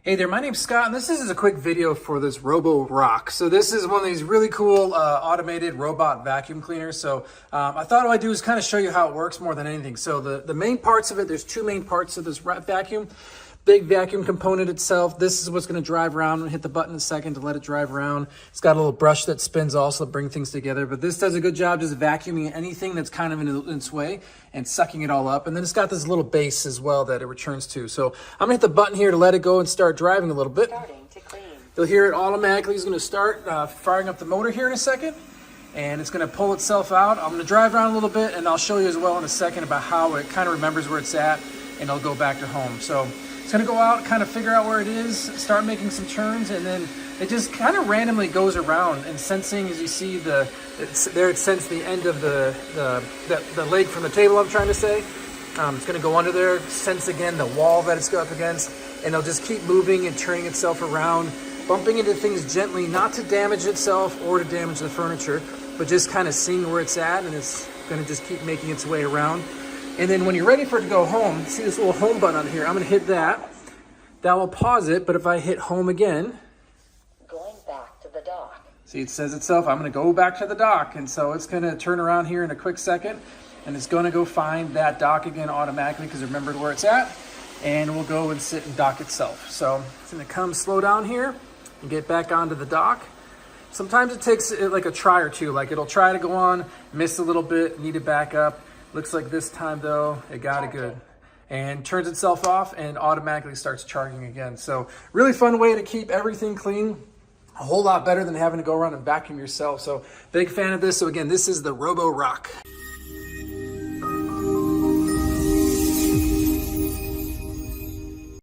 Hey there, my name's Scott, and this is a quick video for this Roborock. So this is one of these really cool automated robot vacuum cleaners. So I thought what I'd do is kind of show you how it works more than anything. So the main parts of it, there's two main parts of this vacuum. Big vacuum component itself. This is what's going to drive around. I'm going to hit the button in a second to let it drive around. It's got a little brush that spins also to bring things together. But this does a good job just vacuuming anything that's kind of in its way and sucking it all up. And then it's got this little base as well that it returns to. So I'm going to hit the button here to let it go and start driving a little bit. Starting to clean. You'll hear it automatically is going to start firing up the motor here in a second. And it's going to pull itself out. I'm going to drive around a little bit, and I'll show you as well in a second about how it kind of remembers where it's at, and it'll go back to home. So it's going to go out, kind of figure out where it is, start making some turns, and then it just kind of randomly goes around and sensing, as you see, there it sensed the end of the leg from the table, I'm trying to say. It's going to go under there, sense again the wall that it's up against, and it'll just keep moving and turning itself around, bumping into things gently, not to damage itself or to damage the furniture, but just kind of seeing where it's at, and it's going to just keep making its way around. And then when you're ready for it to go home, see this little home button on here? I'm going to hit that. That will pause it, but if I hit home again, Going back to the dock. see, it says itself, I'm going to go back to the dock. And so it's going to turn around here in a quick second, and it's going to go find that dock again automatically because it remembered where it's at, and we'll go and sit and dock itself. So it's going to come slow down here and get back onto the dock. Sometimes it takes like a try or two, like it'll try to go on, miss a little bit, need to back up. Looks like this time though, it got it good. And turns itself off and automatically starts charging again. So really fun way to keep everything clean. A whole lot better than having to go around and vacuum yourself. So big fan of this. So again, this is the Roborock.